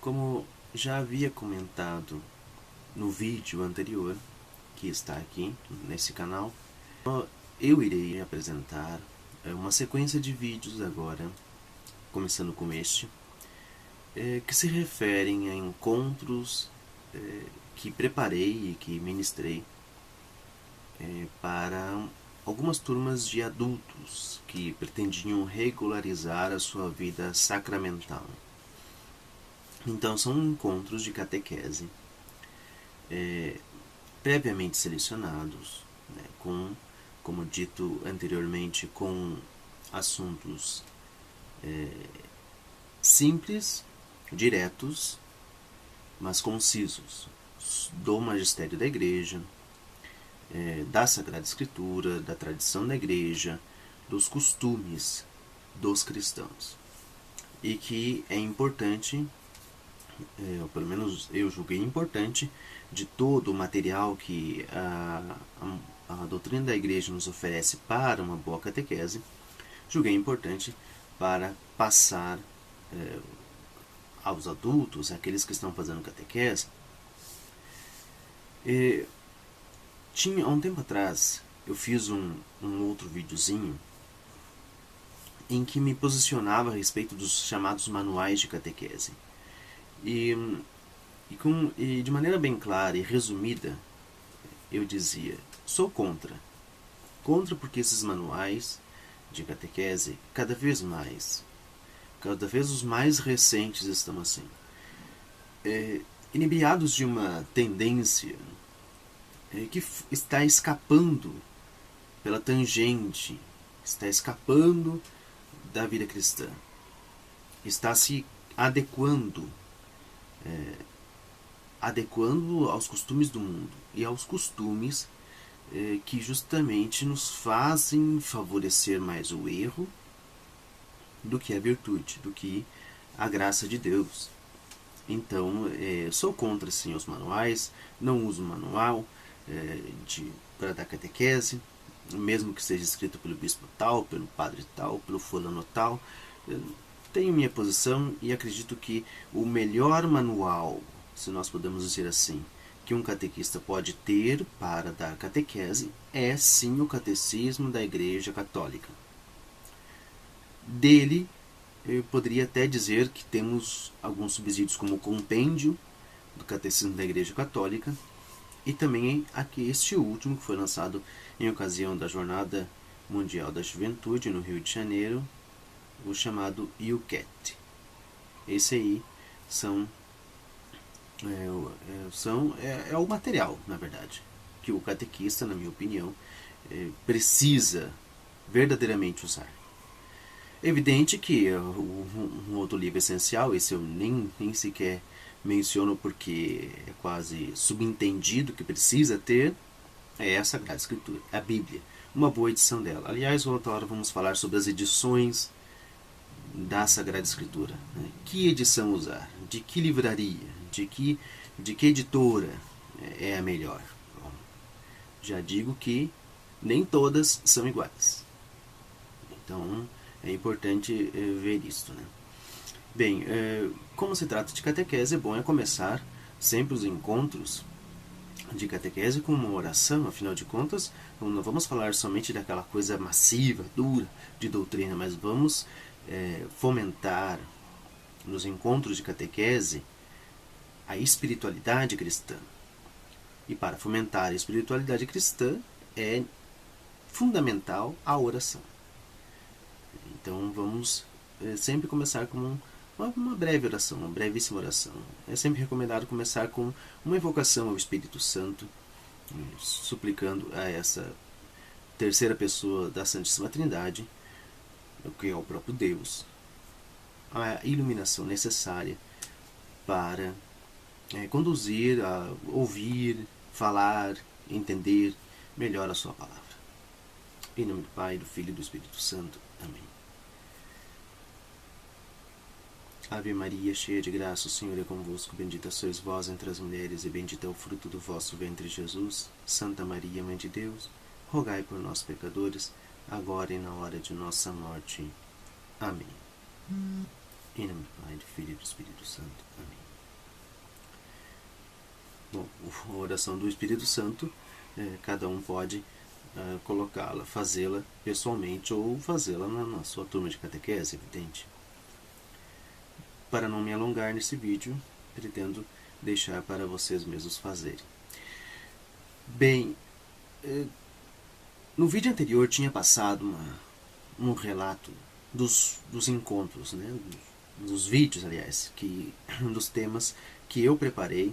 Como já havia comentado no vídeo anterior, que está aqui nesse canal, eu irei apresentar uma sequência de vídeos agora, começando com este, que se referem a encontros que preparei e que ministrei para algumas turmas de adultos que pretendiam regularizar a sua vida sacramental. Então são encontros de catequese previamente selecionados, né, como dito anteriormente, com assuntos simples, diretos, mas concisos, do magistério da Igreja, da Sagrada Escritura, da tradição da Igreja, dos costumes dos cristãos. E que é importante, ou pelo menos eu julguei importante, de todo o material que a doutrina da Igreja nos oferece para uma boa catequese, julguei importante para passar aos adultos, aqueles que estão fazendo catequese. Há um tempo atrás, eu fiz um outro videozinho em que me posicionava a respeito dos chamados manuais de catequese. E de maneira bem clara e resumida, eu dizia, sou contra. Contra porque esses manuais de catequese, cada vez os mais recentes estão assim, inebriados de uma tendência que está escapando pela tangente, está escapando da vida cristã, está se adequando aos costumes do mundo e aos costumes que justamente nos fazem favorecer mais o erro do que a virtude, do que a graça de Deus. Então, sou contra sim os manuais, não uso manual para dar catequese, mesmo que seja escrito pelo bispo tal, pelo padre tal, pelo fulano tal. Tenho minha posição e acredito que o melhor manual, se nós podemos dizer assim, que um catequista pode ter para dar catequese é sim o Catecismo da Igreja Católica. Dele, eu poderia até dizer que temos alguns subsídios como o compêndio do Catecismo da Igreja Católica e também aqui este último, que foi lançado em ocasião da Jornada Mundial da Juventude no Rio de Janeiro, o chamado IUCAT. Esse aí é o material, na verdade, que o catequista, na minha opinião, precisa verdadeiramente usar. É evidente que um outro livro essencial, esse eu nem sequer menciono porque é quase subentendido que precisa ter, é a Sagrada Escritura, a Bíblia, uma boa edição dela. Aliás, outra hora vamos falar sobre as edições da Sagrada Escritura. Né? Que edição usar? De que livraria? De que editora é a melhor? Bom, já digo que nem todas são iguais. Então, é importante ver isso. Né? Bem, como se trata de catequese, é bom começar sempre os encontros de catequese com uma oração. Afinal de contas, não vamos falar somente daquela coisa massiva, dura, de doutrina, mas vamos fomentar nos encontros de catequese a espiritualidade cristã. E para fomentar a espiritualidade cristã é fundamental a oração. Então vamos sempre começar com uma breve oração, uma brevíssima oração. É sempre recomendado começar com uma invocação ao Espírito Santo, suplicando a essa terceira pessoa da Santíssima Trindade, que é o próprio Deus, a iluminação necessária para conduzir, a ouvir, falar, entender melhor a sua palavra. Em nome do Pai, do Filho e do Espírito Santo. Amém. Ave Maria, cheia de graça, o Senhor é convosco. Bendita sois vós entre as mulheres, e bendito é o fruto do vosso ventre, Jesus. Santa Maria, Mãe de Deus, rogai por nós, pecadores, agora e na hora de nossa morte. Amém. Em nome do Pai, do Filho e do Espírito Santo. Amém. Bom, a oração do Espírito Santo, cada um pode colocá-la, fazê-la pessoalmente ou fazê-la na sua turma de catequese, evidente. Para não me alongar nesse vídeo, pretendo deixar para vocês mesmos fazerem. Bem, no vídeo anterior tinha passado um relato dos encontros, né? Dos vídeos, aliás, dos temas que eu preparei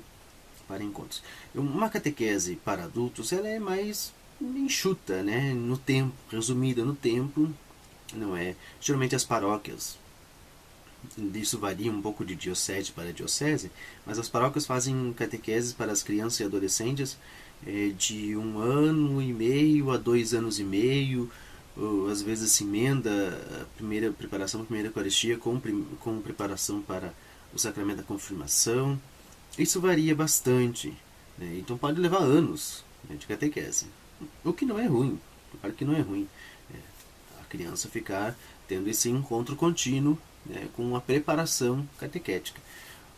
para encontros. Uma catequese para adultos, ela é mais enxuta, né? No tempo, resumida no tempo, não é? Geralmente as paróquias, isso varia um pouco de diocese para diocese, mas as paróquias fazem catequeses para as crianças e adolescentes de 1 ano e meio a 2 anos e meio, ou, às vezes se emenda a primeira preparação, a primeira Eucaristia com preparação para o sacramento da confirmação. Isso varia bastante, né? Então pode levar anos, né, de catequese, o que não é ruim, claro que não é ruim, a criança ficar tendo esse encontro contínuo, né, com a preparação catequética.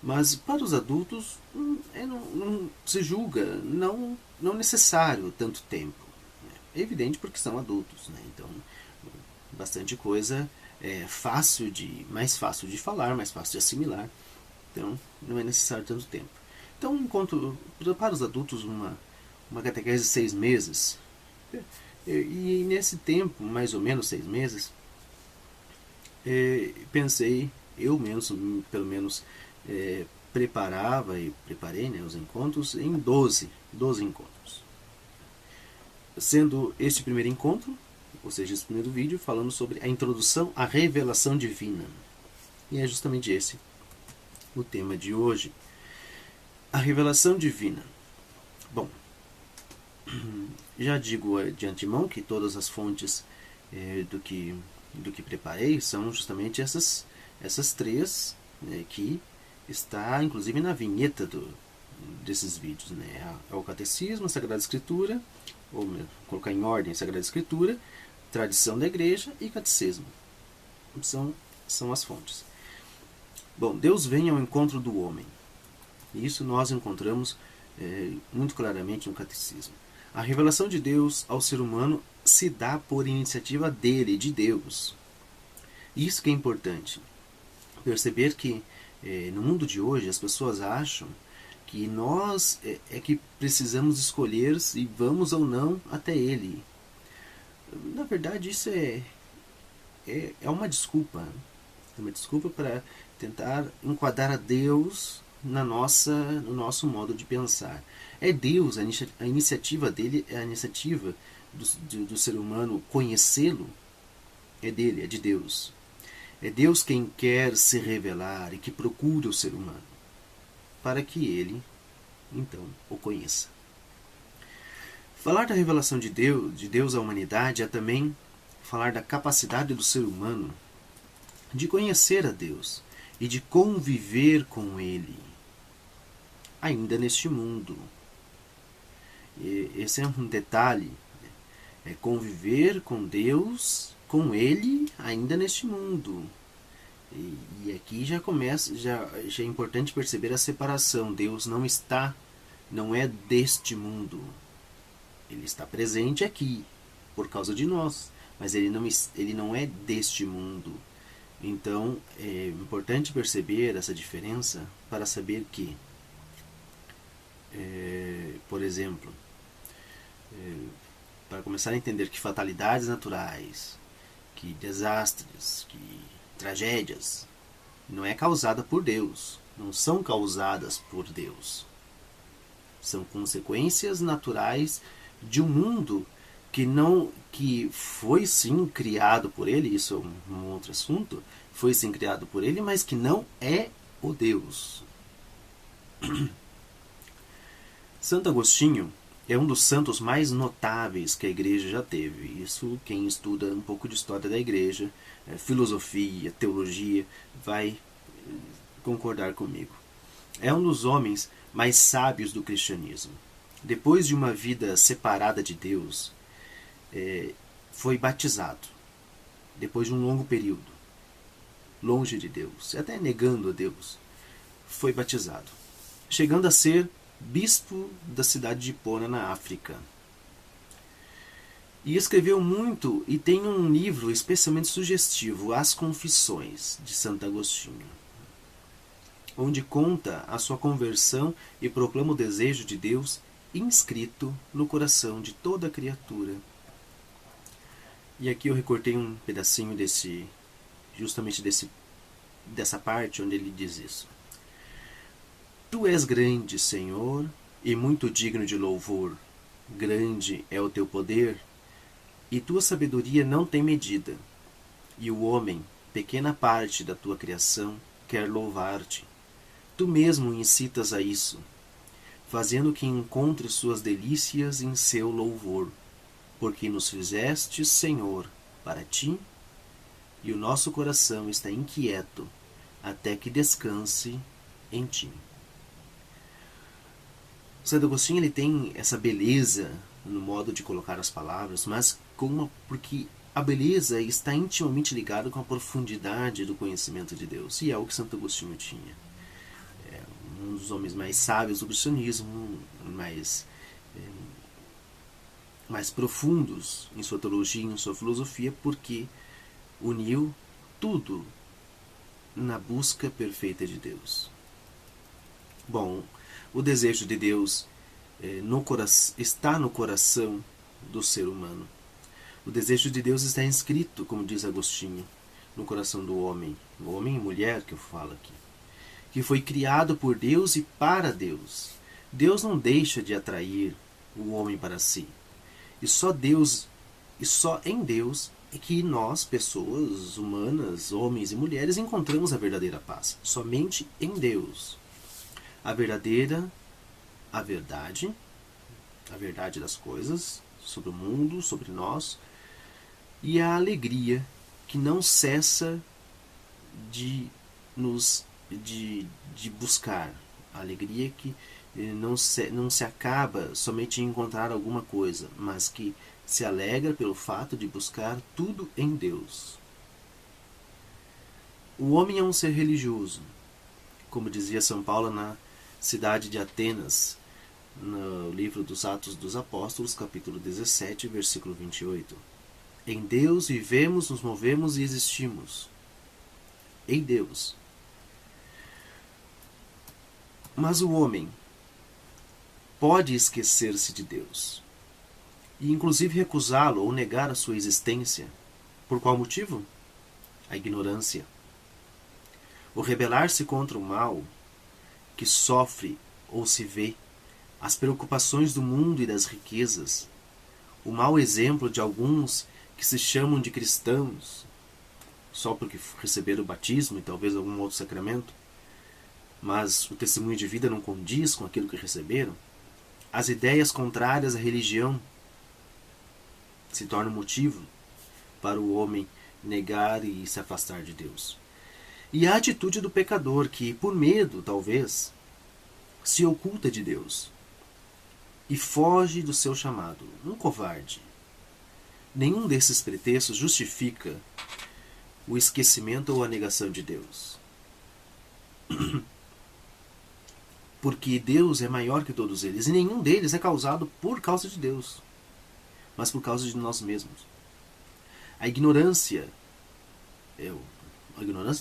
Mas para os adultos não se julga, não necessário tanto tempo. É evidente porque são adultos, né? Então bastante coisa mais fácil de falar, mais fácil de assimilar. Então não é necessário tanto tempo. Então enquanto para os adultos uma catequese de 6 meses, e nesse tempo, mais ou menos 6 meses, pensei, eu mesmo, pelo menos, preparei, né, os encontros em 12 encontros. Sendo este primeiro encontro, ou seja, esse primeiro vídeo, falando sobre a introdução à revelação divina. E é justamente esse o tema de hoje. A revelação divina. Bom, já digo de antemão que todas as fontes do que preparei são justamente essas 3, né, que está inclusive na vinheta desses vídeos, né? É o Catecismo, a Sagrada Escritura, ou colocar em ordem a Sagrada Escritura, tradição da Igreja e Catecismo. São as fontes. Bom, Deus vem ao encontro do homem. Isso nós encontramos muito claramente no Catecismo. A revelação de Deus ao ser humano se dá por iniciativa dele, de Deus. Isso que é importante. Perceber que no mundo de hoje as pessoas acham que nós que precisamos escolher se vamos ou não até Ele. Na verdade, isso é uma desculpa. É uma desculpa para tentar enquadrar a Deus no nosso modo de pensar. É Deus, a iniciativa dele, a iniciativa do ser humano conhecê-lo, é dele, é de Deus. É Deus quem quer se revelar e que procura o ser humano, para que ele, então, o conheça. Falar da revelação de Deus à humanidade é também falar da capacidade do ser humano de conhecer a Deus e de conviver com Ele, ainda neste mundo. E esse é um detalhe, é conviver com Deus, com Ele, ainda neste mundo. E aqui já começa, já é importante perceber a separação. Deus não é deste mundo. Ele está presente aqui, por causa de nós, mas ele não é deste mundo. Então, é importante perceber essa diferença para saber que, por exemplo, para começar a entender que fatalidades naturais, que desastres, que tragédias, não é causada por Deus, não são causadas por Deus. São consequências naturais de um mundo que foi sim criado por Ele, isso é um outro assunto, foi sim criado por Ele, mas que não é o Deus. Santo Agostinho é um dos santos mais notáveis que a Igreja já teve. Isso quem estuda um pouco de história da Igreja, filosofia, teologia, vai concordar comigo. É um dos homens mais sábios do cristianismo. Depois de uma vida separada de Deus, foi batizado. Depois de um longo período, longe de Deus, até negando a Deus, foi batizado, chegando a ser bispo da cidade de Hipona, na África. E escreveu muito e tem um livro especialmente sugestivo, As Confissões, de Santo Agostinho, onde conta a sua conversão e proclama o desejo de Deus inscrito no coração de toda criatura. E aqui eu recortei um pedacinho dessa parte onde ele diz isso. Tu és grande, Senhor, e muito digno de louvor. Grande é o teu poder, e tua sabedoria não tem medida. E o homem, pequena parte da tua criação, quer louvar-te. Tu mesmo o incitas a isso, fazendo que encontre suas delícias em seu louvor, porque nos fizeste, Senhor, para ti, e o nosso coração está inquieto até que descanse em ti. Santo Agostinho ele tem essa beleza no modo de colocar as palavras, mas porque a beleza está intimamente ligada com a profundidade do conhecimento de Deus, e é o que Santo Agostinho tinha. É um dos homens mais sábios do cristianismo, mais profundos em sua teologia, em sua filosofia, porque uniu tudo na busca perfeita de Deus. Bom, o desejo de Deus está no coração do ser humano. O desejo de Deus está inscrito, como diz Agostinho, no coração do homem, homem e mulher que eu falo aqui, que foi criado por Deus e para Deus. Deus não deixa de atrair o homem para si. E só em Deus é que nós, pessoas humanas, homens e mulheres, encontramos a verdadeira paz. Somente em Deus. A verdade das coisas, sobre o mundo, sobre nós, e a alegria que não cessa de buscar, a alegria que não se acaba somente em encontrar alguma coisa, mas que se alegra pelo fato de buscar tudo em Deus. O homem é um ser religioso, como dizia São Paulo na cidade de Atenas, no livro dos Atos dos Apóstolos, capítulo 17, versículo 28. Em Deus vivemos, nos movemos e existimos. Em Deus. Mas o homem pode esquecer-se de Deus e inclusive recusá-lo ou negar a sua existência. Por qual motivo? A ignorância. O rebelar-se contra o mal que sofre ou se vê, as preocupações do mundo e das riquezas, o mau exemplo de alguns que se chamam de cristãos só porque receberam o batismo e talvez algum outro sacramento, mas o testemunho de vida não condiz com aquilo que receberam, as ideias contrárias à religião se tornam motivo para o homem negar e se afastar de Deus. E a atitude do pecador que, por medo, talvez, se oculta de Deus e foge do seu chamado, um covarde. Nenhum desses pretextos justifica o esquecimento ou a negação de Deus. Porque Deus é maior que todos eles, e nenhum deles é causado por causa de Deus, mas por causa de nós mesmos. A ignorância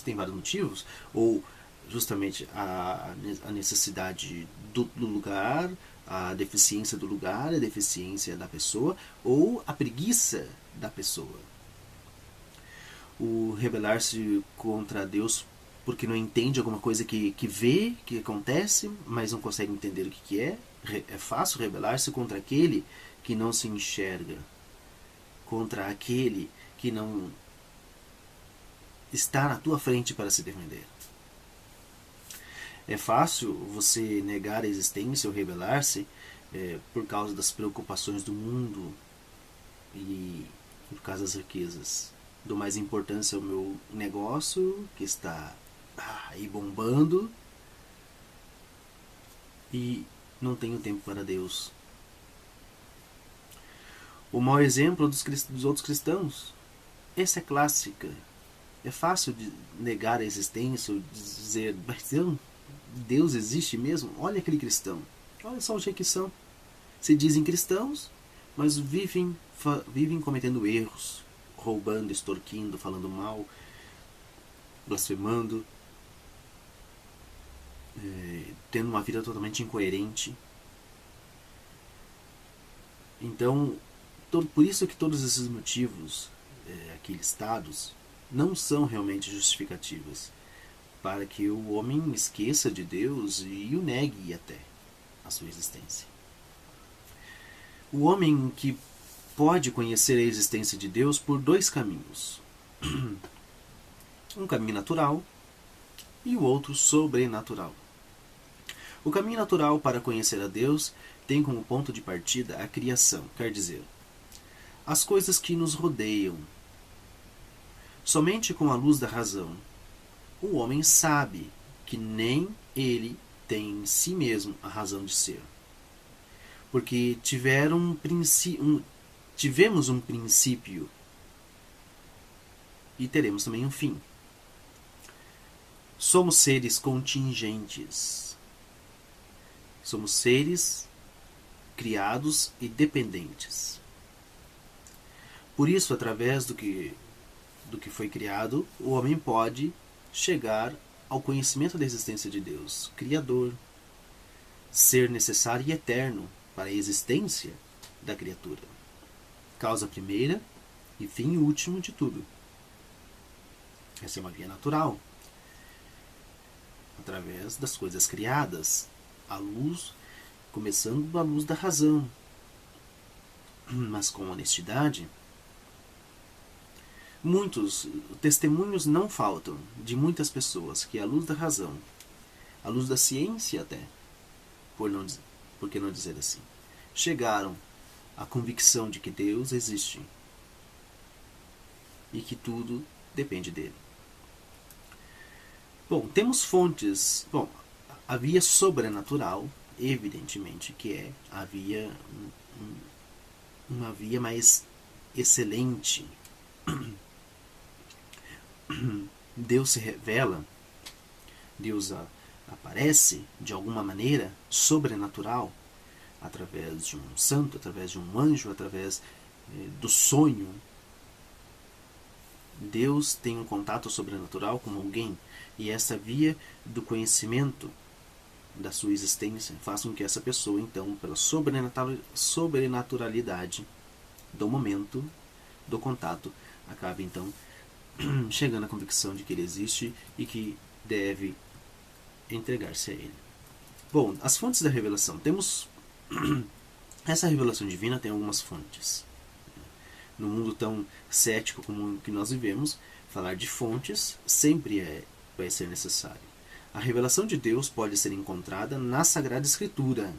tem vários motivos, ou justamente a necessidade do lugar, a deficiência do lugar, a deficiência da pessoa, ou a preguiça da pessoa. O rebelar-se contra Deus porque não entende alguma coisa que vê, que acontece, mas não consegue entender o que é. É fácil rebelar-se contra aquele que não se enxerga, contra aquele que não está na tua frente para se defender. É fácil você negar a existência ou rebelar-se por causa das preocupações do mundo e por causa das riquezas. Dou mais importância ao meu negócio, que está aí bombando, e não tenho tempo para Deus. O mau exemplo dos outros cristãos. Essa é clássica. É fácil de negar a existência ou dizer, mas Deus existe mesmo? Olha aquele cristão. Olha só o jeito que são. Se dizem cristãos, mas vivem cometendo erros, roubando, extorquindo, falando mal, blasfemando, tendo uma vida totalmente incoerente. Então, por isso que todos esses motivos aqui listados não são realmente justificativas para que o homem esqueça de Deus e o negue até a sua existência. O homem que pode conhecer a existência de Deus por dois caminhos. Um caminho natural e o outro sobrenatural. O caminho natural para conhecer a Deus tem como ponto de partida a criação, quer dizer, as coisas que nos rodeiam. Somente com a luz da razão, o homem sabe que nem ele tem em si mesmo a razão de ser. Porque tivemos um princípio e teremos também um fim. Somos seres contingentes. Somos seres criados e dependentes. Por isso, através do que foi criado, o homem pode chegar ao conhecimento da existência de Deus, Criador, ser necessário e eterno para a existência da criatura, causa primeira e fim último de tudo. Essa é uma via natural, através das coisas criadas, a luz, começando da luz da razão, mas com honestidade. Muitos testemunhos não faltam de muitas pessoas que a luz da razão, a luz da ciência até, por que não dizer assim, chegaram à convicção de que Deus existe e que tudo depende dele. Bom, temos fontes. Bom, a via sobrenatural, evidentemente que é a via, uma via mais excelente. Deus se revela, Deus aparece de alguma maneira sobrenatural, através de um santo, através de um anjo, através do sonho. Deus tem um contato sobrenatural com alguém, e essa via do conhecimento da sua existência faz com que essa pessoa, então, pela sobrenaturalidade do momento do contato, acabe então chegando à convicção de que ele existe e que deve entregar-se a ele. Bom, as fontes da revelação. Temos essa revelação divina tem algumas fontes. No mundo tão cético como o que nós vivemos, falar de fontes sempre vai ser necessário. A revelação de Deus pode ser encontrada na Sagrada Escritura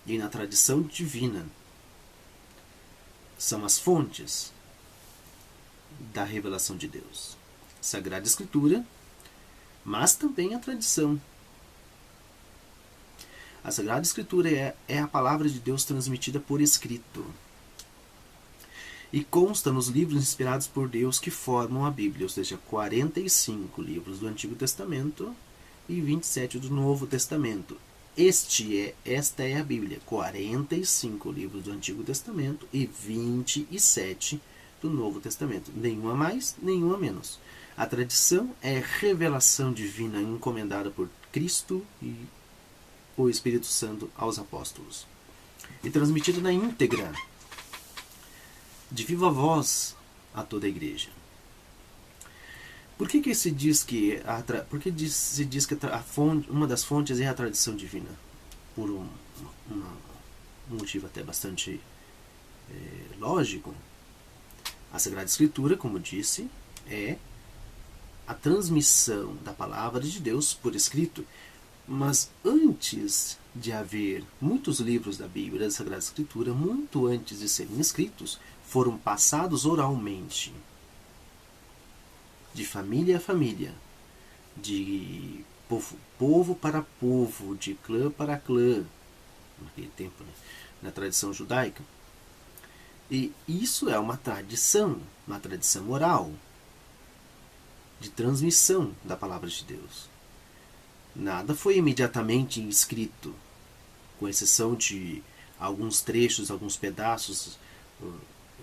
e na tradição divina. São as fontes da revelação de Deus. Sagrada Escritura, mas também a tradição. A Sagrada Escritura é a palavra de Deus transmitida por escrito. E consta nos livros inspirados por Deus que formam a Bíblia, ou seja, 45 livros do Antigo Testamento e 27 do Novo Testamento. Esta é a Bíblia, 45 livros do Antigo Testamento e 27 do Novo Testamento. Nenhuma a mais, nenhuma a menos. A tradição é revelação divina encomendada por Cristo e o Espírito Santo aos apóstolos. E transmitida na íntegra, de viva voz, a toda a igreja. Por que se diz que uma das fontes é a tradição divina? Por um motivo até bastante lógico. A Sagrada Escritura, como disse, é a transmissão da palavra de Deus por escrito. Mas antes de haver muitos livros da Bíblia, da Sagrada Escritura, muito antes de serem escritos, foram passados oralmente, de família a família, de povo para povo, de clã para clã, naquele tempo, né, na tradição judaica. E isso é uma tradição oral, de transmissão da palavra de Deus. Nada foi imediatamente escrito. com exceção de alguns trechos, alguns pedaços,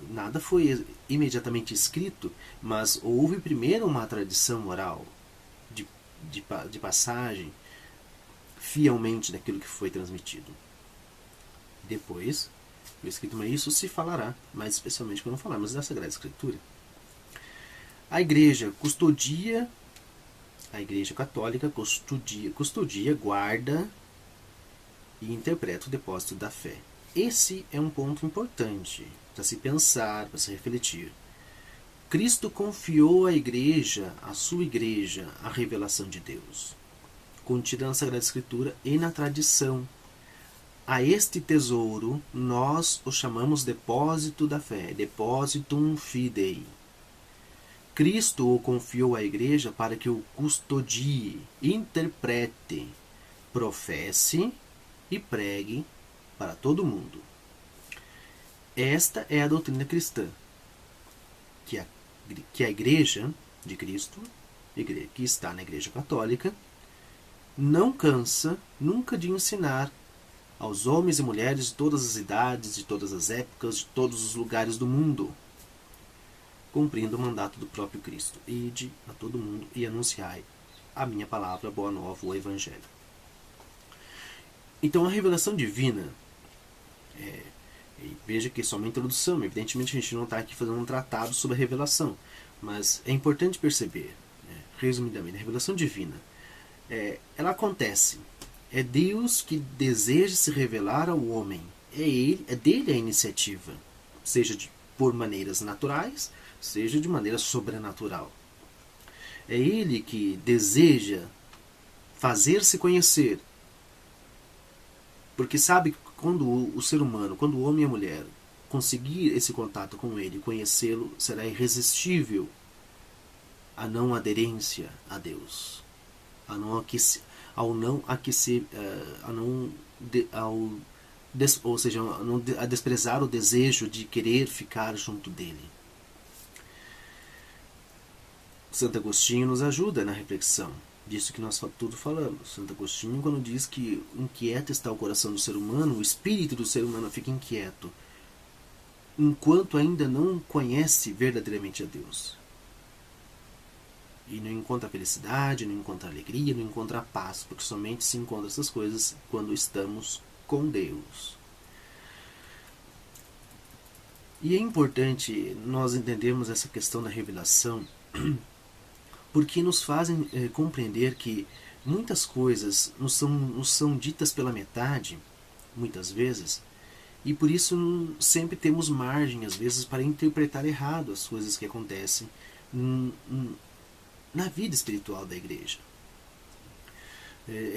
nada foi imediatamente escrito, mas houve primeiro uma tradição oral de passagem fielmente daquilo que foi transmitido. Depois, o escrito, mas isso se falará, mais especialmente quando falarmos da Sagrada Escritura. A Igreja custodia, a Igreja Católica custodia, guarda e interpreta o depósito da fé. Esse é um ponto importante para se pensar, para se refletir. Cristo confiou à Igreja, à sua Igreja, a revelação de Deus, contida na Sagrada Escritura e na tradição. A este tesouro nós o chamamos depósito da fé, depositum fidei. Cristo o confiou à Igreja para que o custodie, interprete, professe e pregue para todo mundo. Esta é a doutrina cristã, que a Igreja de Cristo, que está na Igreja Católica, não cansa nunca de ensinar aos homens e mulheres de todas as idades, de todas as épocas, de todos os lugares do mundo, cumprindo o mandato do próprio Cristo. Ide a todo mundo e anunciai a minha palavra, a boa nova, o Evangelho. Então a revelação divina, veja que é só uma introdução, evidentemente a gente não está aqui fazendo um tratado sobre a revelação, mas é importante perceber, resumidamente, a revelação divina, ela acontece. É Deus que deseja se revelar ao homem. É dele a iniciativa, seja por maneiras naturais, seja de maneira sobrenatural. É Ele que deseja fazer-se conhecer, porque sabe que quando o ser humano, quando o homem e a mulher conseguir esse contato com Ele, conhecê-lo, será irresistível a não aderência a Deus, a desprezar o desejo de querer ficar junto dele. Santo Agostinho nos ajuda na reflexão disso que nós tudo falamos. Santo Agostinho, quando diz que inquieto está o coração do ser humano, o espírito do ser humano fica inquieto enquanto ainda não conhece verdadeiramente a Deus. E não encontra a felicidade, não encontra a alegria, não encontra a paz, porque somente se encontra essas coisas quando estamos com Deus. E é importante nós entendermos essa questão da revelação, porque nos fazem compreender que muitas coisas nos são ditas pela metade, muitas vezes, e por isso sempre temos margem, às vezes, para interpretar errado as coisas que acontecem na vida espiritual da Igreja.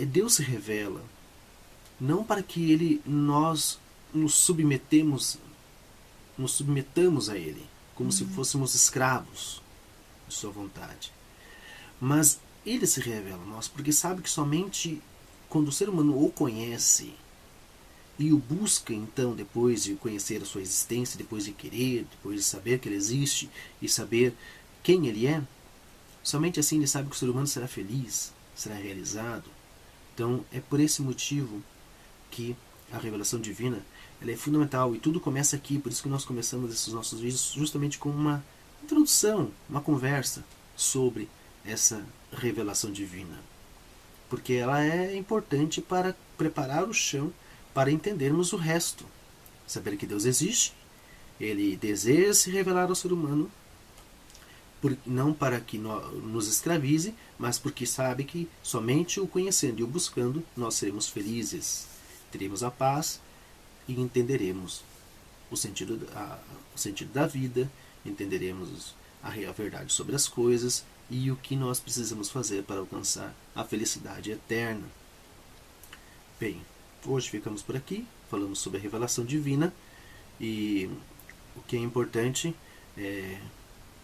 Deus se revela não para que nós nos submetamos a Ele, como se fôssemos escravos de sua vontade. Mas Ele se revela a nós porque sabe que somente quando o ser humano o conhece e o busca, então, depois de conhecer a sua existência, depois de querer, depois de saber que Ele existe e saber quem Ele é, somente assim ele sabe que o ser humano será feliz, será realizado. Então é por esse motivo que a revelação divina ela é fundamental, e tudo começa aqui. Por isso que nós começamos esses nossos vídeos justamente com uma introdução, uma conversa sobre essa revelação divina, porque ela é importante para preparar o chão para entendermos o resto. Saber que Deus existe, Ele deseja se revelar ao ser humano, não para que nos escravize, mas porque sabe que somente o conhecendo e o buscando nós seremos felizes, teremos a paz e entenderemos o sentido da vida, entenderemos a real verdade sobre as coisas e o que nós precisamos fazer para alcançar a felicidade eterna. Bem, hoje ficamos por aqui, falamos sobre a revelação divina, e o que é importante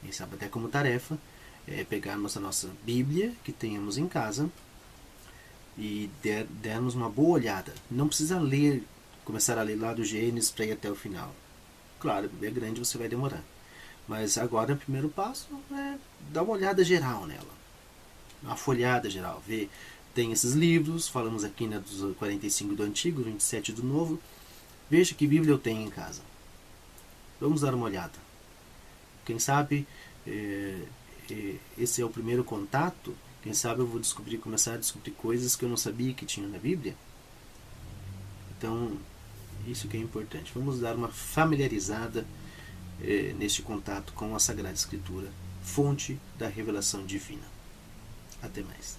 quem sabe até como tarefa, pegarmos a nossa Bíblia que tenhamos em casa e dermos uma boa olhada. Não precisa começar a ler lá do Gênesis para ir até o final. Claro, a Bíblia é grande, você vai demorar. Mas agora o primeiro passo é dar uma olhada geral nela. Uma folhada geral, ver tem esses livros, falamos aqui, né, dos 45 do Antigo, 27 do Novo. Veja que Bíblia eu tenho em casa. Vamos dar uma olhada. Quem sabe esse é o primeiro contato. Quem sabe eu vou começar a descobrir coisas que eu não sabia que tinha na Bíblia. Então, isso que é importante. Vamos dar uma familiarizada neste contato com a Sagrada Escritura, fonte da revelação divina. Até mais.